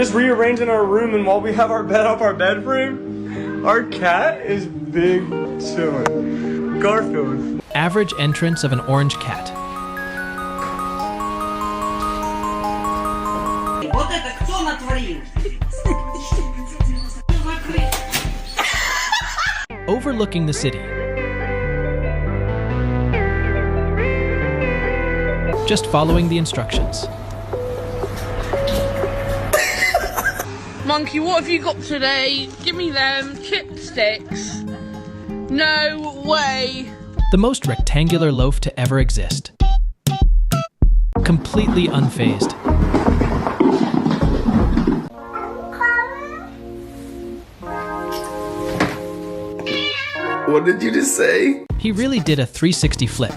Just rearranging our room, and while we have our bed up our bed frame, our cat is big chilling. Garfield. Average entrance of an orange cat. Вот это кто натворил? Overlooking the city. Just following the instructions. Monkey, what have you got today? Give me them chipsticks. No way. The most rectangular loaf to ever exist. Completely unfazed. What did you just say? He really did a 360 flip.